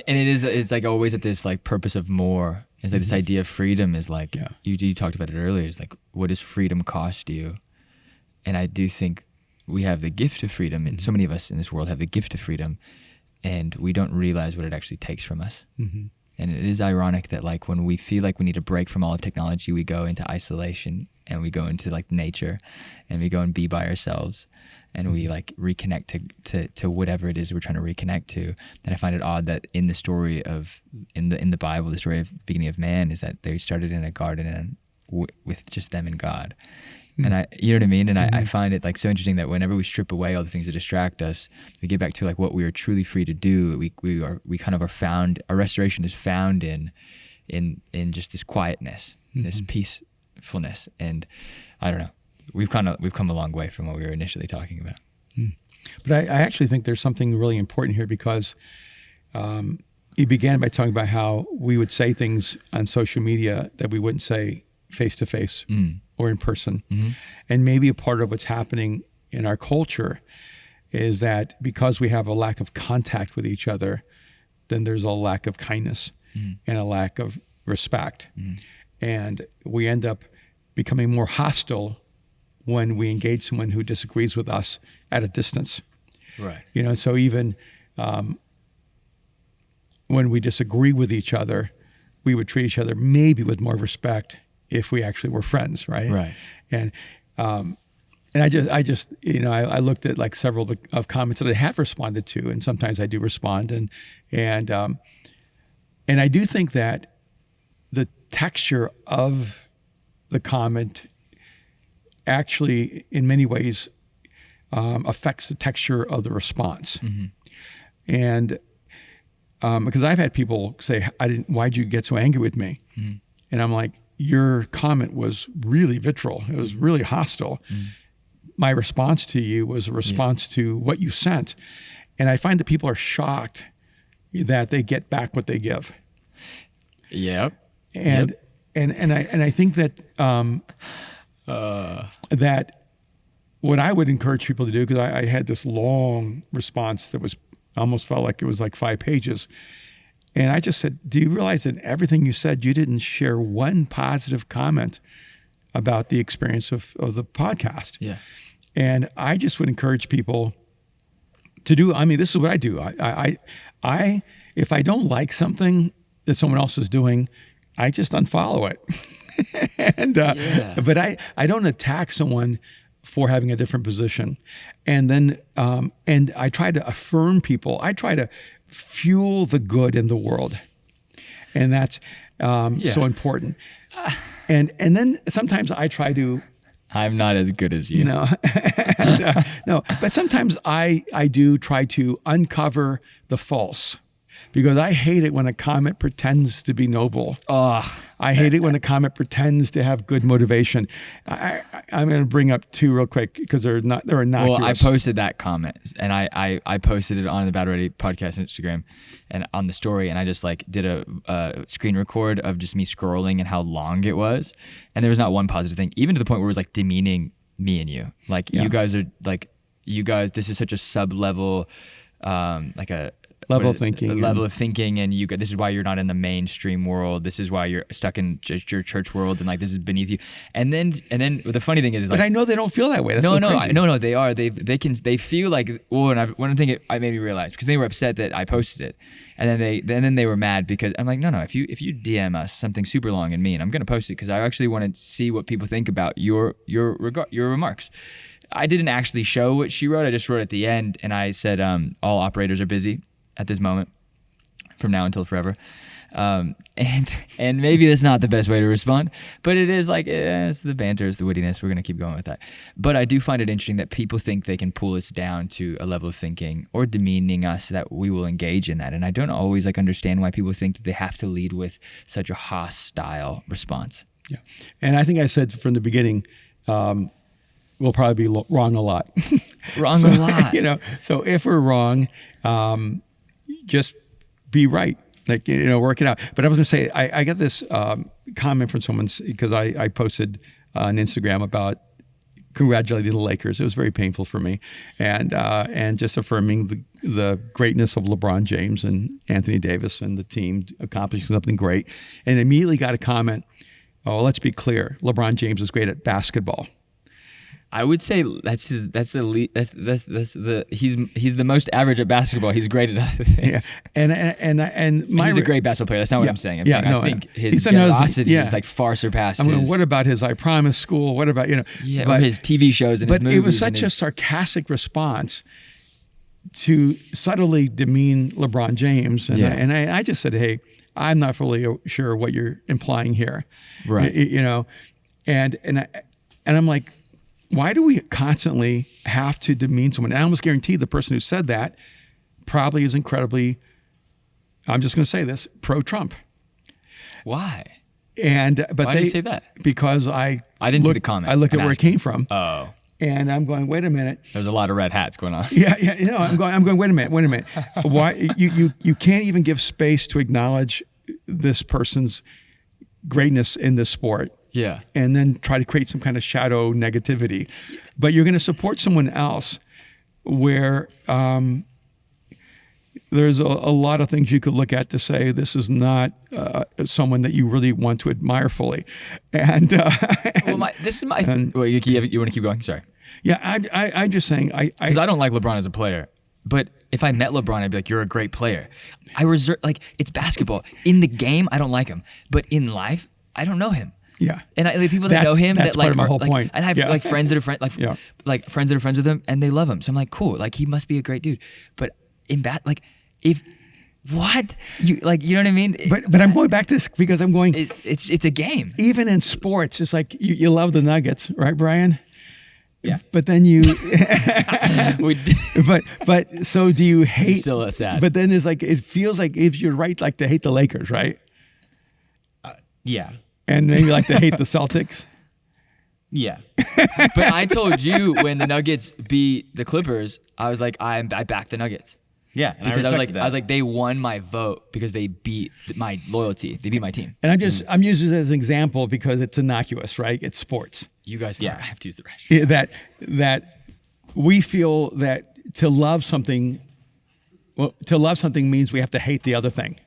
Speaker 1: it's like always at this like purpose of more. It's like this idea of freedom is like, you talked about it earlier. It's like, what does freedom cost you? And I do think we have the gift of freedom, and so many of us in this world have the gift of freedom, and we don't realize what it actually takes from us. And it is ironic that like when we feel like we need a break from all of technology, we go into isolation and we go into like nature and we go and be by ourselves and we like reconnect to whatever it is we're trying to reconnect to. And I find it odd that in the story of, in the Bible, the story of the beginning of man is that they started in a garden and with just them and God. And you know what I mean? And I find it like so interesting that whenever we strip away all the things that distract us, we get back to like what we are truly free to do. We kind of are found, our restoration is found in just this quietness, this peacefulness. And I don't know, we've come a long way from what we were initially talking about.
Speaker 2: But I actually think there's something really important here, because he began by talking about how we would say things on social media that we wouldn't say face to face or in person. And maybe a part of what's happening in our culture is that because we have a lack of contact with each other, then there's a lack of kindness and a lack of respect. And we end up becoming more hostile when we engage someone who disagrees with us at a distance.
Speaker 1: Right.
Speaker 2: You know, so even when we disagree with each other, we would treat each other maybe with more respect if we actually were friends, right?
Speaker 1: Right.
Speaker 2: And I just you know, I looked at like several of comments that I have responded to, and sometimes I do respond, and I do think that the texture of the comment actually, in many ways, affects the texture of the response. And because I've had people say, why'd you get so angry with me? And I'm like, your comment was really vitriol. It was really hostile. My response to you was a response to what you sent. And I find that people are shocked that they get back what they give.
Speaker 1: Yep.
Speaker 2: And I think that that what I would encourage people to do, because I had this long response that was almost felt like it was like 5 pages. And I just said, do you realize that everything you said, you didn't share one positive comment about the experience of the podcast?
Speaker 1: Yeah.
Speaker 2: And I just would encourage people to do, I mean, this is what I do. I if I don't like something that someone else is doing, I just unfollow it. And but I don't attack someone for having a different position. And then and I try to affirm people. I try to fuel the good in the world. And that's so important. And then sometimes I try to,
Speaker 1: I'm not as good as you.
Speaker 2: No, no. But sometimes I do try to uncover the false, because I hate it when a comment pretends to be noble. I hate it when a comment pretends to have good motivation. I'm going to bring up 2 real quick because they're innocuous.
Speaker 1: Well, I posted that comment, and I posted it on the Bad Ready podcast Instagram and on the story, and I just like did a screen record of just me scrolling and how long it was, and there was not one positive thing, even to the point where it was like demeaning me and you. Like you guys are like, this is such a sub-level, like a
Speaker 2: level of thinking,
Speaker 1: and this is why you're not in the mainstream world. This is why you're stuck in just your church world, and like this is beneath you. And then the funny thing is like,
Speaker 2: but I know they don't feel that way. That's
Speaker 1: no, they are. They feel like, and one thing I made me realize, because they were upset that I posted it, and then they were mad because I'm like, no, if you DM us something super long and mean, I'm gonna post it because I actually want to see what people think about your remarks. I didn't actually show what she wrote. I just wrote at the end, and I said, all operators are busy at this moment, from now until forever. And maybe that's not the best way to respond, but it is like, it's the banter, it's the wittiness. We're going to keep going with that. But I do find it interesting that people think they can pull us down to a level of thinking or demeaning us that we will engage in that. And I don't always like understand why people think that they have to lead with such a hostile response.
Speaker 2: Yeah. And I think I said from the beginning, we'll probably be wrong a lot.
Speaker 1: A lot.
Speaker 2: You know, so if we're wrong, just be right. Like, you know, work it out. But I was going to say, I got this comment from someone, because I posted on Instagram about congratulating the Lakers. It was very painful for me, and just affirming the greatness of LeBron James and Anthony Davis and the team accomplishing something great. And immediately got a comment, oh, let's be clear, LeBron James is great at basketball.
Speaker 1: I would say he's the most average at basketball. He's great at other things.
Speaker 2: Yeah. And
Speaker 1: he's a great basketball player. That's not what I'm saying. I'm saying I think his generosity is like far surpassed.
Speaker 2: I mean, what about his I Promise School? What about or
Speaker 1: his TV shows and his movies?
Speaker 2: But it was such a sarcastic response to subtly demean LeBron James, and I just said, hey, I'm not fully sure what you're implying here,
Speaker 1: right?
Speaker 2: And I'm like, why do we constantly have to demean someone? And I almost guarantee the person who said that probably is incredibly, I'm just going to say this, pro-Trump.
Speaker 1: Why?
Speaker 2: But
Speaker 1: why did you say that?
Speaker 2: Because I
Speaker 1: didn't see the comment.
Speaker 2: I looked at where it came from.
Speaker 1: Oh.
Speaker 2: And I'm going, wait a minute.
Speaker 1: There's a lot of red hats going on.
Speaker 2: Yeah. I'm going. Wait a minute. Why you can't even give space to acknowledge this person's greatness in this sport?
Speaker 1: Yeah.
Speaker 2: And then try to create some kind of shadow negativity. But you're going to support someone else where there's a lot of things you could look at to say this is not someone that you really want to admire fully. And
Speaker 1: this is my thing. Well, you want to keep going? Sorry.
Speaker 2: Yeah, I'm just saying.
Speaker 1: Because I don't like LeBron as a player. But if I met LeBron, I'd be like, you're a great player. It's basketball. In the game, I don't like him. But in life, I don't know him.
Speaker 2: Yeah,
Speaker 1: and people that know him
Speaker 2: that's
Speaker 1: that like
Speaker 2: part of my whole point.
Speaker 1: I have like friends that are friends with him, and they love him. So I'm like, cool, like he must be a great dude. But in you know what I mean?
Speaker 2: But I'm going back to this because I'm going.
Speaker 1: It's a game.
Speaker 2: Even in sports, it's like you love the Nuggets, right, Brian?
Speaker 1: Yeah.
Speaker 2: But then you. but so do you hate?
Speaker 1: It's still sad.
Speaker 2: But then it's like it feels like if you're right, like to hate the Lakers, right?
Speaker 1: Yeah.
Speaker 2: And maybe like to hate the Celtics.
Speaker 1: Yeah. But I told you when the Nuggets beat the Clippers, I was like, I backed the Nuggets.
Speaker 3: Yeah, and
Speaker 1: because I was like, they won my vote because they beat my loyalty. They beat my team.
Speaker 2: And I'm using this as an example because it's innocuous, right? It's sports.
Speaker 1: You guys have to use the restroom.
Speaker 2: That we feel that to love something means we have to hate the other thing.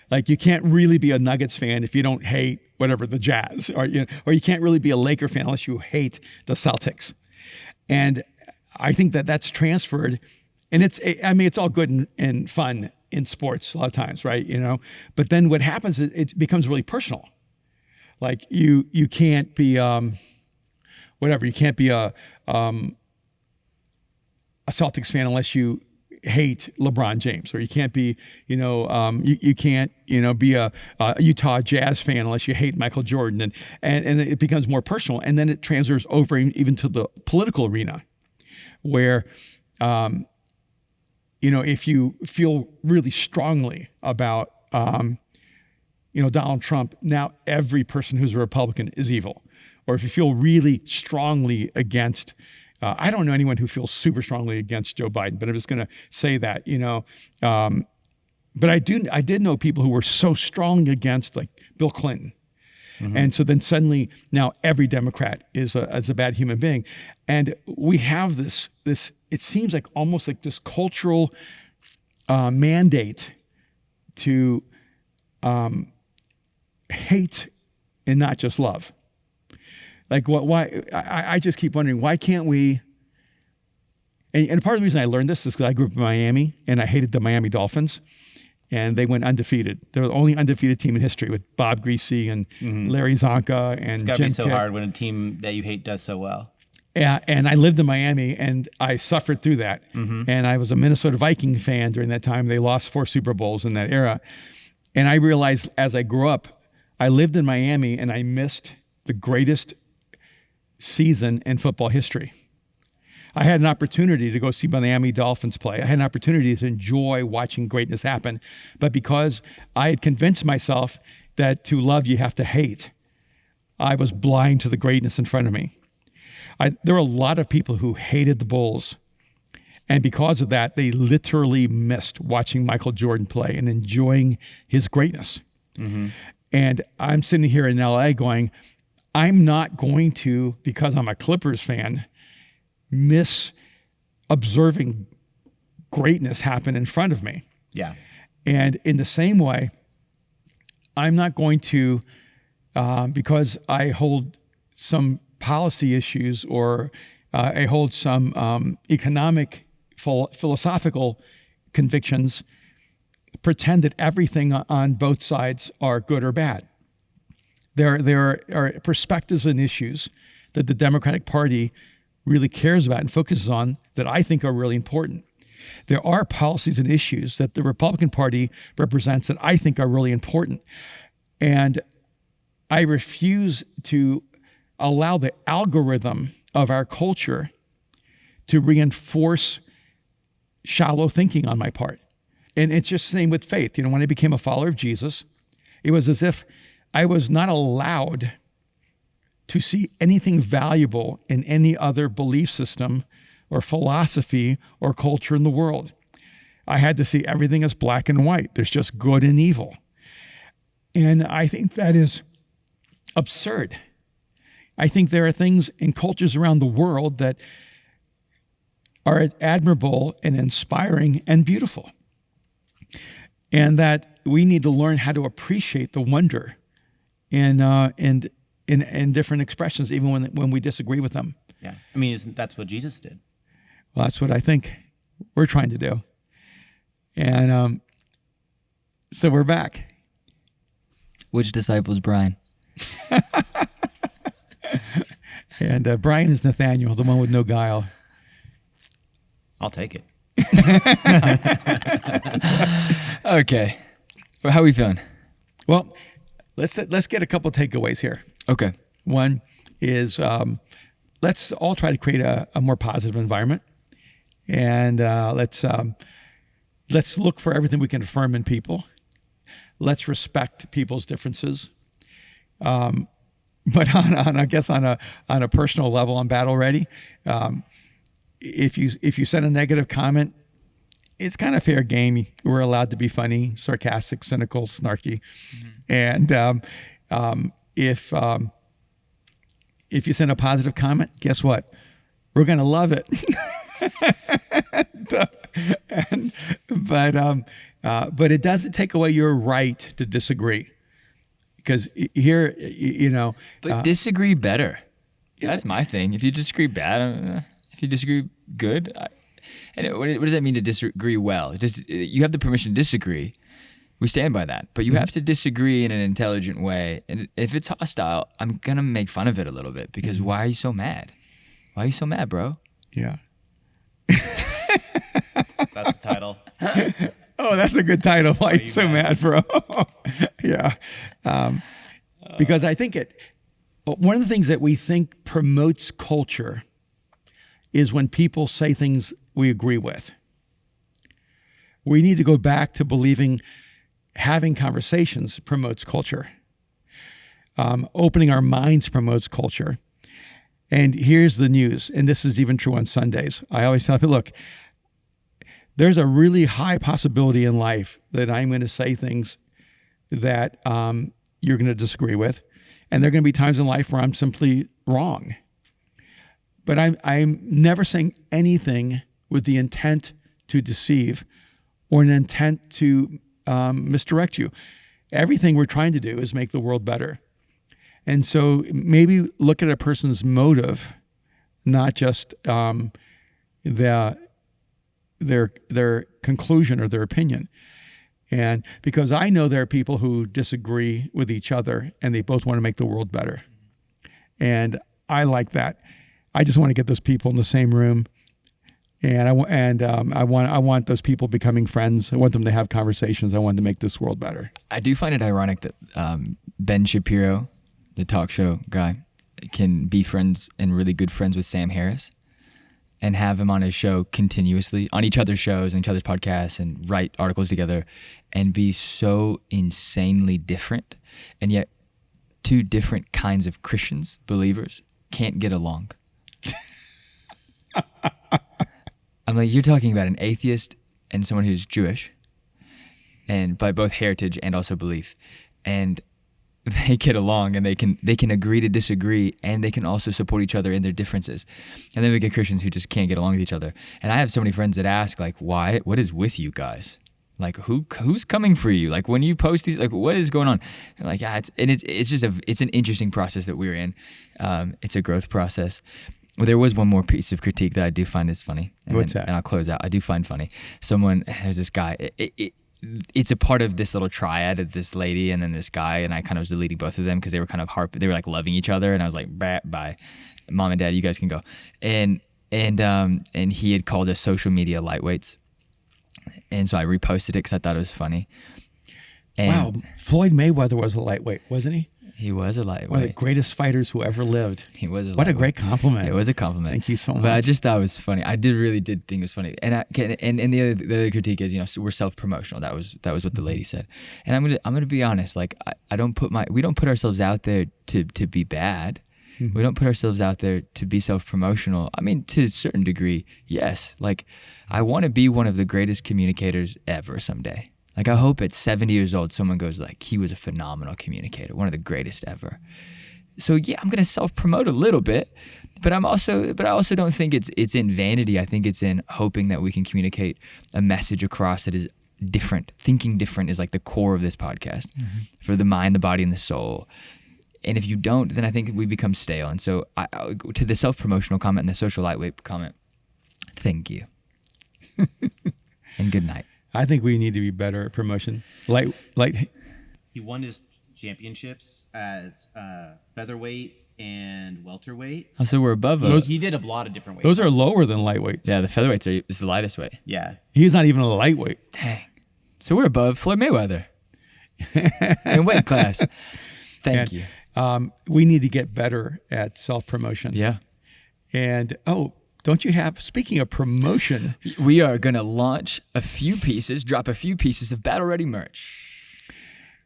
Speaker 2: Like you can't really be a Nuggets fan if you don't hate whatever the Jazz, or you can't really be a Laker fan unless you hate the Celtics. And I think that's transferred, and it's all good and fun in sports a lot of times, right? But then what happens is it becomes really personal. Like you can't be you can't be a Celtics fan unless you hate LeBron James, or you can't be, you can't, be a Utah Jazz fan unless you hate Michael Jordan, and it becomes more personal, and then it transfers over even to the political arena, where, if you feel really strongly about, Donald Trump, now every person who's a Republican is evil, or if you feel really strongly against. I don't know anyone who feels super strongly against Joe Biden, but I'm just going to say that, but I did know people who were so strongly against, like Bill Clinton. Mm-hmm. And so then suddenly now every Democrat is a bad human being. And we have this, it seems like almost like this cultural mandate to hate and not just love. Like why? I just keep wondering, why can't we? And part of the reason I learned this is because I grew up in Miami and I hated the Miami Dolphins, and they went undefeated. They're the only undefeated team in history with Bob Greasy and Larry Zonka and
Speaker 3: it's gotta
Speaker 2: Jim
Speaker 3: be so
Speaker 2: Kidd.
Speaker 3: hard when a team that you hate does so well.
Speaker 2: Yeah, and I lived in Miami and I suffered through that. Mm-hmm. And I was a Minnesota Viking fan during that time. They lost 4 Super Bowls in that era. And I realized as I grew up, I lived in Miami and I missed the greatest season in football history. I had an opportunity to go see the Miami Dolphins play. I had an opportunity to enjoy watching greatness happen. But because I had convinced myself that to love you have to hate, I was blind to the greatness in front of me. There were a lot of people who hated the Bulls. And because of that, they literally missed watching Michael Jordan play and enjoying his greatness. Mm-hmm. And I'm sitting here in LA going, I'm not going to, because I'm a Clippers fan, miss observing greatness happen in front of me.
Speaker 3: Yeah.
Speaker 2: And in the same way, I'm not going to, because I hold some policy issues or I hold some economic, philosophical convictions, pretend that everything on both sides are good or bad. There are perspectives and issues that the Democratic Party really cares about and focuses on that I think are really important. There are policies and issues that the Republican Party represents that I think are really important. And I refuse to allow the algorithm of our culture to reinforce shallow thinking on my part. And it's just the same with faith. When I became a follower of Jesus, it was as if I was not allowed to see anything valuable in any other belief system or philosophy or culture in the world. I had to see everything as black and white. There's just good and evil. And I think that is absurd. I think there are things in cultures around the world that are admirable and inspiring and beautiful. And that we need to learn how to appreciate the wonder in different expressions, even when we disagree with them.
Speaker 3: Yeah. I mean, that's what Jesus did.
Speaker 2: Well, that's what I think we're trying to do. And so we're back.
Speaker 1: Which disciple is Brian?
Speaker 2: And Brian is Nathaniel, the one with no guile.
Speaker 3: I'll take it.
Speaker 1: Okay. Well, how are we feeling?
Speaker 2: Well, let's get a couple takeaways here.
Speaker 1: Okay.
Speaker 2: One is let's all try to create a more positive environment, and let's look for everything we can affirm in people. Let's respect people's differences. But on a personal level, I'm battle ready. If you send a negative comment, it's kind of fair game. We're allowed to be funny, sarcastic, cynical, snarky. Mm-hmm. And if you send a positive comment, guess what? We're going to love it. But it doesn't take away your right to disagree. Because here,
Speaker 1: But disagree better. Yeah. That's my thing. If you disagree bad, if you disagree good, and what does that mean to disagree well? You have the permission to disagree. We stand by that. But you have to disagree in an intelligent way. And if it's hostile, I'm going to make fun of it a little bit because why are you so mad? Why are you so mad, bro?
Speaker 2: Yeah.
Speaker 3: That's the title.
Speaker 2: Oh, that's a good title. Why are you so mad, bro? Yeah. Because I think one of the things that we think promotes culture is when people say things we agree with. We need to go back to believing having conversations promotes culture. Opening our minds promotes culture. And here's the news, and this is even true on Sundays. I always tell people, look, there's a really high possibility in life that I'm going to say things that you're going to disagree with. And there are going to be times in life where I'm simply wrong. But I'm never saying anything with the intent to deceive or an intent to misdirect you. Everything we're trying to do is make the world better. And so maybe look at a person's motive, not just their conclusion or their opinion. And because I know there are people who disagree with each other and they both want to make the world better. And I like that. I just want to get those people in the same room. And I want those people becoming friends. I want them to have conversations. I want to make this world better.
Speaker 1: I do find it ironic that Ben Shapiro, the talk show guy, can be friends and really good friends with Sam Harris and have him on his show continuously, on each other's shows and each other's podcasts, and write articles together and be so insanely different. And yet two different kinds of Christians, believers, can't get along. I'm like, you're talking about an atheist and someone who's Jewish, and by both heritage and also belief. And they get along and they can agree to disagree, and they can also support each other in their differences. And then we get Christians who just can't get along with each other. And I have so many friends that ask, like, why? What is with you guys? Like, who's coming for you? Like, when you post these, like, what is going on? And like, it's just it's an interesting process that we're in. It's a growth process. Well, there was one more piece of critique that I do find is funny.
Speaker 2: What's that?
Speaker 1: And I'll close out. I do find funny. There's this guy. It's a part of this little triad of this lady and then this guy, and I kind of was deleting both of them because they were kind of they were like loving each other, and I was like, bye, mom and dad, you guys can go. And he had called us social media lightweights, and so I reposted it because I thought it was funny. And
Speaker 2: wow, Floyd Mayweather was a lightweight, wasn't he?
Speaker 1: He was a lightweight.
Speaker 2: One of the greatest fighters who ever lived.
Speaker 1: He was a lightweight.
Speaker 2: What a great compliment.
Speaker 1: It was a compliment.
Speaker 2: Thank you so much.
Speaker 1: But I just thought it was funny. I really did think it was funny. And the other critique is, we're self-promotional. That was what the lady said. And I'm gonna be honest. Like, we don't put ourselves out there to be bad. Mm-hmm. We don't put ourselves out there to be self-promotional. I mean, to a certain degree, yes. Like, I want to be one of the greatest communicators ever someday. Like, I hope at 70 years old, someone goes like, he was a phenomenal communicator, one of the greatest ever. So yeah, I'm going to self-promote a little bit, but I also don't think it's in vanity. I think it's in hoping that we can communicate a message across that is different. Thinking different is like the core of this podcast, for the mind, the body, and the soul. And if you don't, then I think we become stale. And so to the self-promotional comment and the social lightweight comment, thank you. And good night.
Speaker 2: I think we need to be better at promotion.
Speaker 3: He won his championships at featherweight and welterweight.
Speaker 1: Oh, so we're above
Speaker 3: He did a lot of different weights.
Speaker 2: Those are lower than lightweight.
Speaker 1: Yeah, the featherweights is the lightest weight.
Speaker 3: Yeah.
Speaker 2: He's not even a lightweight.
Speaker 1: Dang. So we're above Floyd Mayweather in weight class. Thank you.
Speaker 2: We need to get better at self-promotion.
Speaker 1: Yeah.
Speaker 2: And, don't you have, speaking of promotion,
Speaker 1: we are going to drop a few pieces of Battle Ready merch.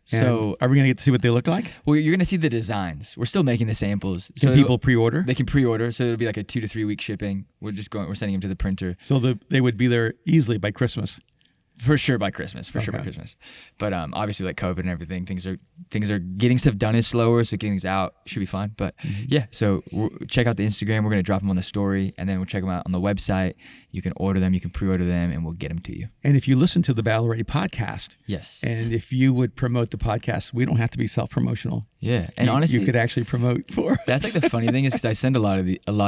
Speaker 1: So
Speaker 2: are we going to get to see what they look like?
Speaker 1: Well, you're going to see the designs. We're still making the samples.
Speaker 2: Can people pre-order?
Speaker 1: They can pre-order. So it'll be like a 2 to 3 week shipping. We're sending them to the printer.
Speaker 2: So they would be there easily by Christmas.
Speaker 1: For sure by Christmas. But obviously, like COVID and everything, things are getting stuff done is slower, so getting things out should be fine. But yeah, so check out the Instagram. We're going to drop them on the story, and then we'll check them out on the website. You can order them, you can pre-order them, and we'll get them to you.
Speaker 2: And if you listen to the Battle Ready podcast,
Speaker 1: yes,
Speaker 2: and if you would promote the podcast, we don't have to be self-promotional.
Speaker 1: Yeah, and honestly,
Speaker 2: you could actually promote for us.
Speaker 1: That's like the funny thing is because I send a lot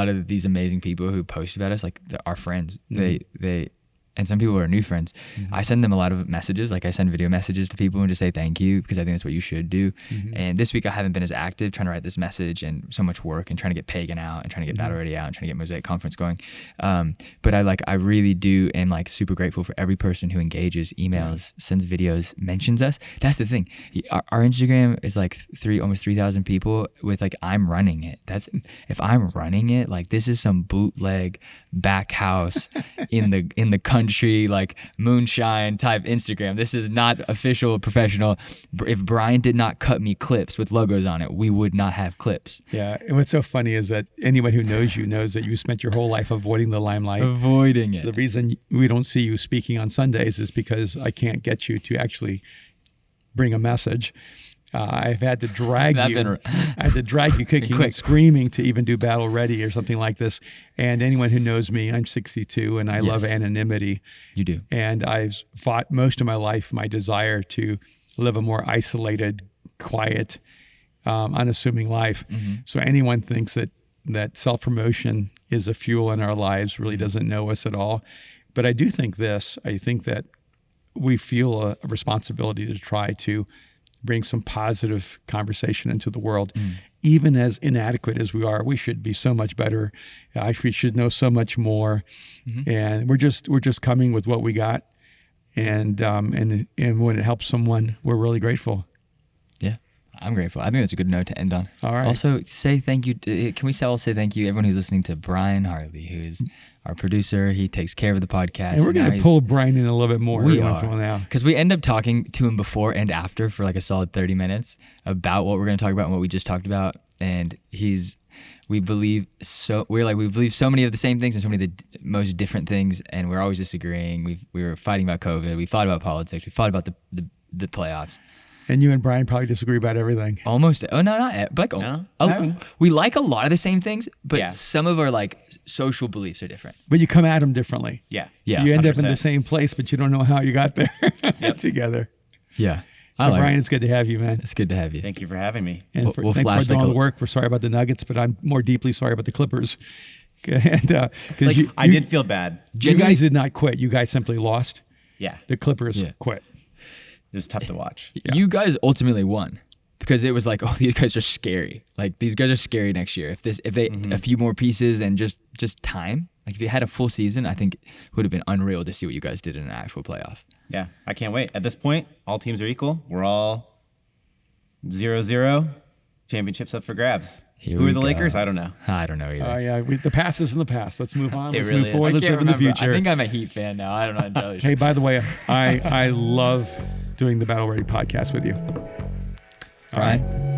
Speaker 1: of these amazing people who post about us, like our friends. They and some people are new friends. I send them a lot of messages. Like, I send video messages to people and just say thank you, because I think that's what you should do. And this week I haven't been as active trying to write this message, and so much work, and trying to get Pagan out, and trying to get Battle Ready out, and trying to get Mosaic Conference going. But I really do am like super grateful for every person who engages, emails, sends videos, mentions us. That's the thing. Our Instagram is like almost 3,000 people with like, I'm running it. If I'm running it, like, this is some bootleg back house in the country, like moonshine type Instagram. This is not official, professional. If Brian did not cut me clips with logos on it, we would not have clips.
Speaker 2: Yeah, and what's so funny is that anyone who knows you knows that you spent your whole life avoiding the limelight.
Speaker 1: Avoiding it.
Speaker 2: The reason we don't see you speaking on Sundays is because I can't get you to actually bring a message. I've had to drag you. I had to drag you kicking and screaming to even do Battle Ready or something like this. And anyone who knows me, I'm 62 and I love anonymity.
Speaker 1: You do.
Speaker 2: And I've fought most of my life my desire to live a more isolated, quiet, unassuming life. So anyone thinks that self-promotion is a fuel in our lives really doesn't know us at all. But I do think this. I think that we feel a responsibility to try to bring some positive conversation into the world. Even as inadequate as we are, we should be so much better. We should know so much more. And we're just coming with what we got. And when it helps someone, we're really grateful.
Speaker 1: Yeah, I'm grateful. I think that's a good note to end on.
Speaker 2: All right.
Speaker 1: Also, say thank you. Can we all say thank you, everyone who's listening, to Brian Harley, who is our producer. He takes care of the podcast.
Speaker 2: And we're going to pull Brian in a little bit more.
Speaker 1: We are. Now. Because we end up talking to him before and after for like a solid 30 minutes about what we're going to talk about and what we just talked about. And we believe so many of the same things and so many of the most different things, and we're always disagreeing. We were fighting about COVID. We fought about politics. We fought about the playoffs.
Speaker 2: And you and Brian probably disagree about everything.
Speaker 1: Almost. Oh no, not like
Speaker 3: No?
Speaker 1: we like a lot of the same things, but
Speaker 3: Yeah.
Speaker 1: some of our like social beliefs are different.
Speaker 2: But you come at them differently.
Speaker 3: Yeah.
Speaker 1: Yeah,
Speaker 2: You end up in the
Speaker 3: 100%.
Speaker 2: same place, but you don't know how you got there together.
Speaker 1: Yeah.
Speaker 2: So Brian, it's good to have you, man.
Speaker 1: It's good to have you.
Speaker 3: Thank you for having me.
Speaker 2: And
Speaker 1: We'll
Speaker 2: thanks
Speaker 1: flash
Speaker 2: for doing all
Speaker 1: like
Speaker 2: the work. We're sorry about the Nuggets, but I'm more deeply sorry about the Clippers. And
Speaker 1: Like,
Speaker 3: I did feel bad.
Speaker 2: you guys did not quit. You guys simply lost.
Speaker 3: Yeah.
Speaker 2: The Clippers
Speaker 1: Yeah.
Speaker 2: quit.
Speaker 3: It was tough to watch.
Speaker 1: You guys ultimately won because it was like, oh, these guys are scary. Like these guys are scary next year. If they a few more pieces and just time, like if you had a full season, I think it would have been unreal to see what you guys did in an actual playoff.
Speaker 3: Yeah. I can't wait. At this point, all teams are equal. We're all 0-0. Championships up for grabs.
Speaker 1: Here
Speaker 3: Who
Speaker 1: we
Speaker 3: are the
Speaker 1: go.
Speaker 3: Lakers? I don't know.
Speaker 1: I don't know either.
Speaker 2: Yeah, the past is in the past. Let's move on.
Speaker 3: It
Speaker 2: Let's
Speaker 3: really
Speaker 2: move
Speaker 3: is.
Speaker 2: forward.
Speaker 1: I
Speaker 2: Let's
Speaker 1: can't
Speaker 2: live in the
Speaker 1: remember.
Speaker 2: future.
Speaker 1: I think I'm a Heat fan now. I don't know entirely sure.
Speaker 2: Hey, by the way, I love doing the Battle Ready podcast with you. All right.